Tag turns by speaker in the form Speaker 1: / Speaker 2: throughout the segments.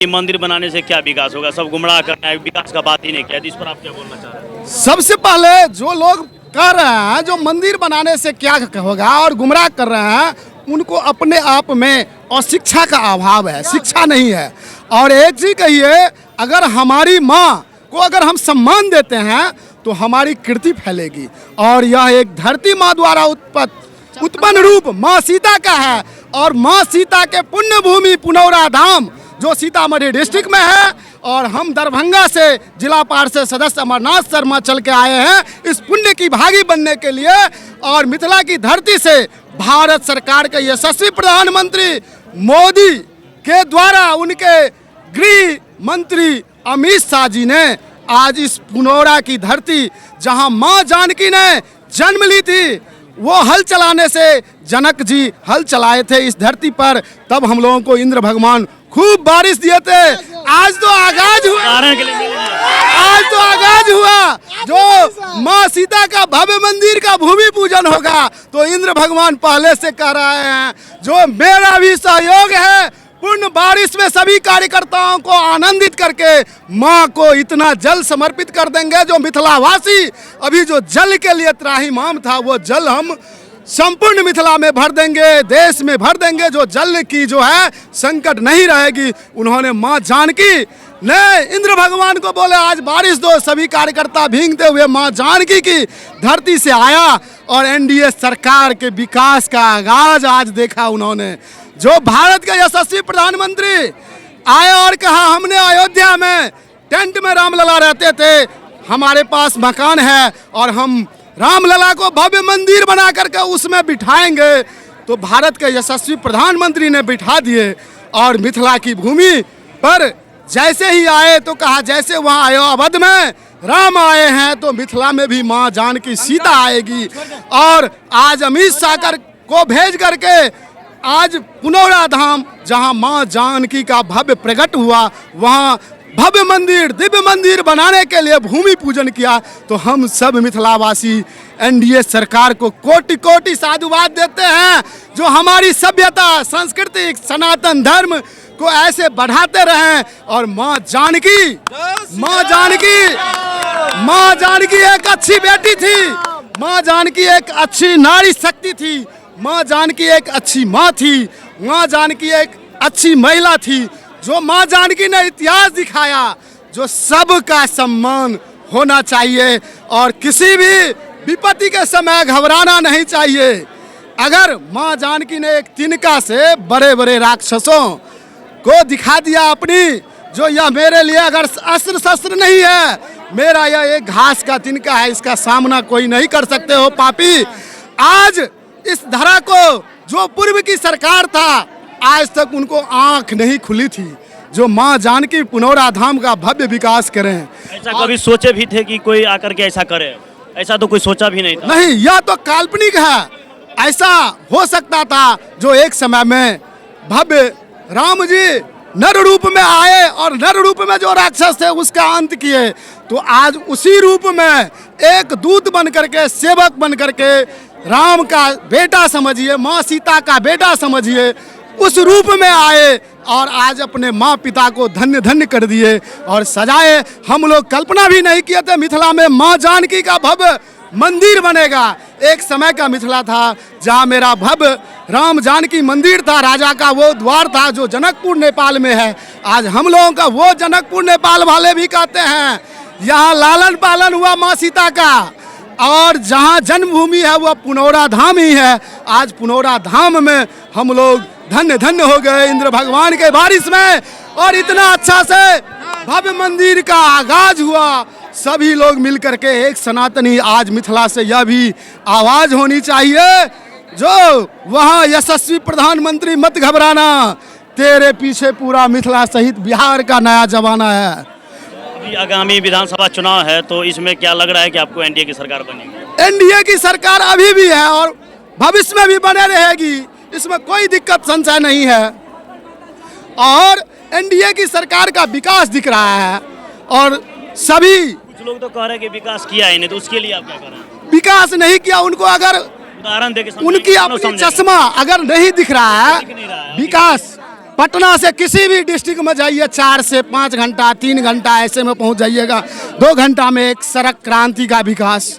Speaker 1: ये मंदिर बनाने से क्या विकास होगा? सब गुमराह करना है, विकास का बात ही नहीं किया। इस पर आप क्या बोलना चाह रहे हैं?
Speaker 2: सबसे पहले जो लोग कह रहे हैं जो मंदिर बनाने से क्या होगा और गुमराह कर रहे हैं, उनको अपने आप में और शिक्षा का अभाव है, शिक्षा नहीं है। और एक चीज कहिए, अगर हमारी माँ को अगर हम सम्मान देते हैं तो हमारी कीर्ति फैलेगी। और यह एक धरती माँ द्वारा उत्पन्न रूप माँ सीता का है। और माँ सीता के पुण्य भूमि पुनौरा धाम जो सीतामढ़ी डिस्ट्रिक्ट में है, और हम दरभंगा से जिला पार्षद सदस्य अमरनाथ शर्मा चल के आए हैं इस पुण्य की भागी बनने के लिए। और मिथिला की धरती से भारत सरकार के यशस्वी प्रधानमंत्री मोदी के द्वारा उनके गृह मंत्री अमित शाह जी ने आज इस पुनौरा की धरती जहां मां जानकी ने जन्म ली थी, वो हल चलाने से जनक जी हल चलाए थे इस धरती पर, तब हम लोगों को इंद्र भगवान खूब बारिश दिए थे। आज तो आगाज हुआ, आज तो आगाज हुआ जो माँ सीता का भव्य मंदिर का भूमि पूजन होगा। तो इंद्र भगवान पहले से कह रहे हैं जो मेरा भी सहयोग है, पूर्ण बारिश में सभी कार्यकर्ताओं को आनंदित करके माँ को इतना जल समर्पित कर देंगे जो मिथिलावासी अभी जो जल के लिए त्राहिमाम था, वो जल हम संपूर्ण मिथिला में भर देंगे, देश में भर देंगे। जो जल की जो है संकट नहीं रहेगी। उन्होंने माँ जानकी ने इंद्र भगवान को बोले आज बारिश दो, सभी कार्यकर्ता भींगते हुए माँ जानकी की धरती से आया। और एनडीए सरकार के विकास का आगाज आज देखा उन्होंने। जो भारत के यशस्वी प्रधानमंत्री आए और कहा हमने अयोध्या में टेंट में रामलला रहते थे, हमारे पास मकान है और हम रामलला को भव्य मंदिर बना करके उसमें बिठाएंगे। तो भारत के यशस्वी प्रधानमंत्री ने बिठा दिए। और मिथिला की भूमि पर जैसे ही आए तो कहा जैसे वहाँ अयोध्या में राम आए हैं तो मिथिला में भी माँ जानकी सीता आएगी। और आज अमित शाह को भेज करके आज पुनौरा धाम जहाँ माँ जानकी का भव्य प्रकट हुआ, वहाँ भव्य मंदिर दिव्य मंदिर बनाने के लिए भूमि पूजन किया। तो हम सब मिथिलावासी एनडीए सरकार को कोटि कोटि साधुवाद देते हैं जो हमारी सभ्यता संस्कृति सनातन धर्म को ऐसे बढ़ाते रहें। और माँ जानकी एक अच्छी बेटी थी, माँ जानकी एक अच्छी नारी शक्ति थी, माँ जानकी एक अच्छी माँ थी, माँ जानकी एक अच्छी महिला थी। जो माँ जानकी ने इतिहास दिखाया, जो सबका सम्मान होना चाहिए और किसी भी विपत्ति के समय घबराना नहीं चाहिए। अगर माँ जानकी ने एक तिनका से बड़े बड़े राक्षसों को दिखा दिया अपनी, जो यह मेरे लिए अगर अस्त्र शस्त्र नहीं है, मेरा यह एक घास का तिनका है, इसका सामना कोई नहीं कर सकते हो पापी। आज इस धरा को जो पूर्व की सरकार था आज तक उनको आंख नहीं खुली थी जो माँ जानकी पुनौरा धाम का भव्य विकास करें।
Speaker 1: ऐसा कभी सोचे भी थे कि कोई आकर के ऐसा करे? ऐसा तो कोई सोचा भी नहीं था।
Speaker 2: नहीं, यह तो काल्पनिक है। ऐसा हो सकता था जो एक समय में भव्य राम जी नर रूप में आए और नर रूप में जो राक्षस थे उसका अंत किए, तो आज उसी रूप में एक दूत बन करके सेवक बन करके राम का बेटा समझिए, माँ सीता का बेटा समझिए, उस रूप में आए और आज अपने माँ पिता को धन्य धन्य कर दिए और सजाए। हम लोग कल्पना भी नहीं किए थे मिथिला में माँ जानकी का भव्य मंदिर बनेगा। एक समय का मिथिला था जहाँ मेरा भव्य राम जानकी मंदिर था, राजा का वो द्वार था जो जनकपुर नेपाल में है। आज हम लोगों का वो जनकपुर नेपाल वाले भी कहते हैं यहाँ लालन पालन हुआ माँ सीता का, और जहाँ जन्मभूमि है वह पुनौरा धाम ही है। आज पुनौरा धाम में हम लोग धन्य धन्य हो गए इंद्र भगवान के बारिश में। और इतना अच्छा से भव्य मंदिर का आगाज हुआ, सभी लोग मिलकर के एक सनातनी। आज मिथिला से यह भी आवाज होनी चाहिए जो वहाँ यशस्वी प्रधानमंत्री मत घबराना, तेरे पीछे पूरा मिथिला सहित बिहार का नया जमाना है।
Speaker 1: अभी आगामी विधानसभा चुनाव है तो इसमें क्या लग रहा है कि आपको एनडीए की सरकार बनेगी?
Speaker 2: एनडीए की सरकार अभी भी है और भविष्य में भी बने रहेगी, इसमें कोई दिक्कत संशय नहीं है। और एनडीए की सरकार का विकास दिख रहा है और सभी
Speaker 1: कुछ लोग तो कह रहे हैं कि विकास किया ही नहीं, तो उसके लिए आप क्या कर रहे हैं?
Speaker 2: विकास नहीं किया, उनको अगर
Speaker 1: उदाहरण देके
Speaker 2: उनकी अपनी चश्मा अगर नहीं दिख रहा है विकास पटना से किसी भी डिस्ट्रिक्ट में जाइए 4 से 5 घंटा 3 घंटा ऐसे में पहुंच जाइएगा। 2 घंटा में एक सड़क क्रांति का विकास।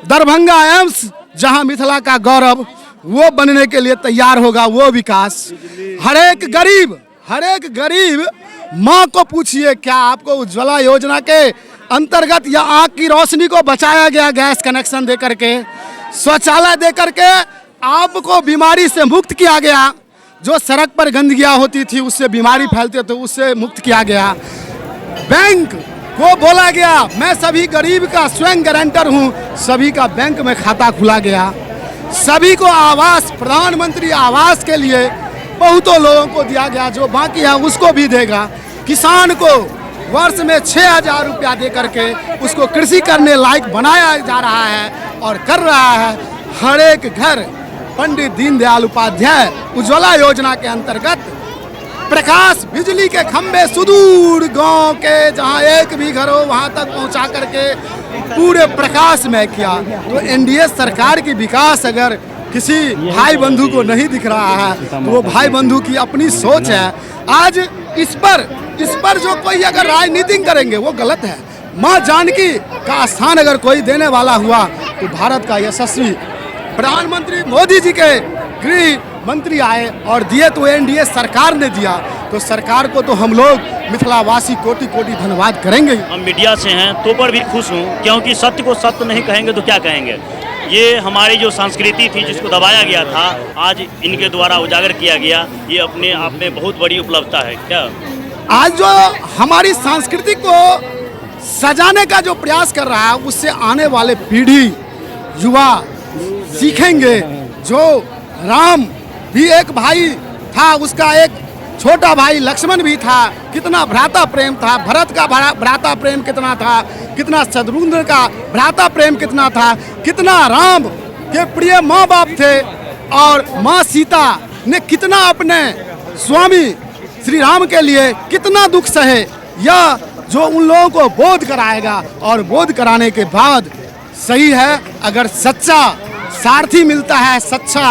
Speaker 2: दरभंगा एम्स जहां मिथिला का गौरव वो बनने के लिए तैयार होगा, वो विकास। हर एक गरीब माँ को पूछिए क्या आपको उज्ज्वला योजना के अंतर्गत या आँख की रोशनी को बचाया गया गैस कनेक्शन दे करके, शौचालय दे करके आपको बीमारी से मुक्त किया गया। जो सड़क पर गंदगियाँ होती थी उससे बीमारी फैलते थे, उससे मुक्त किया गया। बैंक को बोला गया मैं सभी गरीब का स्वयं गारंटर हूँ, सभी का बैंक में खाता खुला गया। सभी को आवास, प्रधानमंत्री आवास के लिए बहुतों लोगों को दिया गया, जो बाकी है उसको भी देगा। किसान को वर्ष में 6,000 रुपया दे करके उसको कृषि करने लायक बनाया जा रहा है और कर रहा है। हर एक घर पंडित दीनदयाल उपाध्याय उज्ज्वला योजना के अंतर्गत प्रकाश बिजली के खंभे सुदूर गांव के जहां एक भी घर हो वहां तक पहुंचा करके पूरे प्रकाश में किया। तो एनडीए सरकार की विकास अगर किसी भाई बंधु को नहीं दिख रहा है तो वो भाई बंधु की अपनी सोच है। आज इस पर जो कोई अगर राजनीति करेंगे वो गलत है। माँ जानकी का स्थान अगर कोई देने वाला हुआ तो भारत का यशस्वी प्रधानमंत्री मोदी जी के गृह मंत्री आए और दिए तो एनडीए सरकार ने दिया, तो सरकार को तो हम लोग मिथिलावासी कोटि कोटि धन्यवाद करेंगे।
Speaker 1: हम मीडिया से हैं तो पर भी खुश हूँ, क्योंकि सत्य को सत्य नहीं कहेंगे तो क्या कहेंगे। ये हमारी जो संस्कृति थी जिसको दबाया गया था, आज इनके द्वारा उजागर किया गया। ये अपने आप में बहुत बड़ी उपलब्धता है। क्या
Speaker 2: आज जो हमारी संस्कृति को सजाने का जो प्रयास कर रहा है उससे आने वाले पीढ़ी युवा सीखेंगे। जो राम भी एक भाई था, उसका एक छोटा भाई लक्ष्मण भी था, कितना भ्राता प्रेम था। भरत का भ्राता प्रेम कितना था, कितना शत्रुघ्न का भ्राता प्रेम कितना था, कितना राम के प्रिय माँ बाप थे और माँ सीता ने कितना अपने स्वामी श्री राम के लिए कितना दुख सहे। यह जो उन लोगों को बोध कराएगा और बोध कराने के बाद सही है अगर सच्चा सारथी मिलता है, सच्चा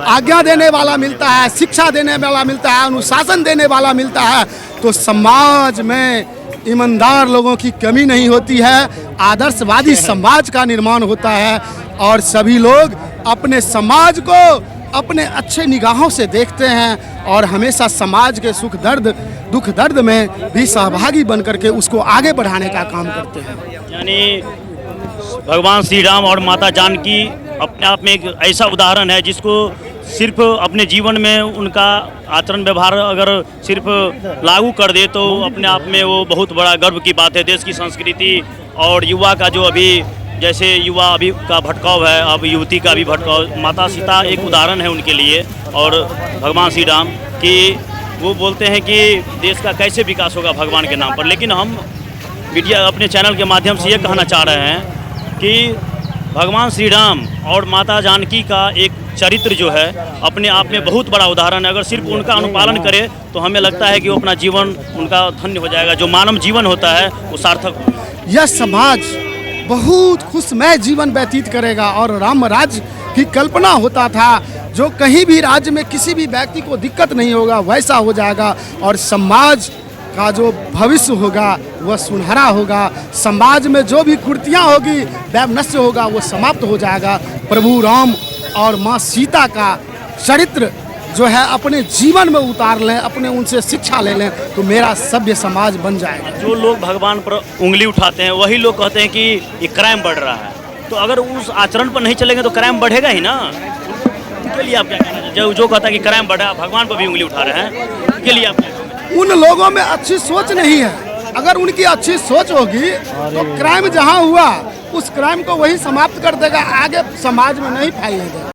Speaker 2: आज्ञा देने वाला मिलता है, शिक्षा देने वाला मिलता है, अनुशासन देने वाला मिलता है, तो समाज में ईमानदार लोगों की कमी नहीं होती है। आदर्शवादी समाज का निर्माण होता है और सभी लोग अपने समाज को अपने अच्छे निगाहों से देखते हैं और हमेशा समाज के दुख दर्द में भी सहभागी बन करके उसको आगे बढ़ाने का काम करते हैं।
Speaker 1: यानी भगवान श्री राम और माता जानकी अपने आप में एक ऐसा उदाहरण है जिसको सिर्फ अपने जीवन में उनका आचरण व्यवहार अगर सिर्फ लागू कर दे तो अपने आप में वो बहुत बड़ा गर्व की बात है। देश की संस्कृति और युवा का जो अभी जैसे युवा अभी का भटकाव है, अब युवती का भी भटकाव, माता सीता एक उदाहरण है उनके लिए और भगवान श्री राम कि वो बोलते हैं कि देश का कैसे विकास होगा भगवान के नाम पर। लेकिन हम मीडिया अपने चैनल के माध्यम से ये कहना चाह रहे हैं कि भगवान श्री राम और माता जानकी का एक चरित्र जो है अपने आप में बहुत बड़ा उदाहरण है। अगर सिर्फ उनका अनुपालन करे तो हमें लगता है कि वो अपना जीवन उनका धन्य हो जाएगा। जो मानव जीवन होता है वो सार्थक हो।
Speaker 2: यह समाज बहुत खुशमय जीवन व्यतीत करेगा और राम राज्य की कल्पना होता था, जो कहीं भी राज्य में किसी भी व्यक्ति को दिक्कत नहीं होगा वैसा हो जाएगा और समाज का जो भविष्य होगा वह सुनहरा होगा। समाज में जो भी कुर्तियाँ होगी वैमनस्य होगा वो समाप्त हो जाएगा। प्रभु राम और माँ सीता का चरित्र जो है अपने जीवन में उतार लें, अपने उनसे शिक्षा ले लें तो मेरा सभ्य समाज बन जाएगा।
Speaker 1: जो लोग भगवान पर उंगली उठाते हैं वही लोग कहते हैं कि ये क्राइम बढ़ रहा है, तो अगर उस आचरण पर नहीं चलेंगे तो क्राइम बढ़ेगा ही ना। उनके लिए आप क्या कहना चाहते हैं? जो कहता है कि क्राइम बढ़ रहा है, भगवान पर भी उंगली उठा रहे हैं, उनके लिए आप क्या कहना चाहते हैं?
Speaker 2: उन लोगों में अच्छी सोच नहीं है। अगर उनकी अच्छी सोच होगी तो क्राइम जहाँ हुआ उस क्राइम को वही समाप्त कर देगा, आगे समाज में नहीं फैलेगा।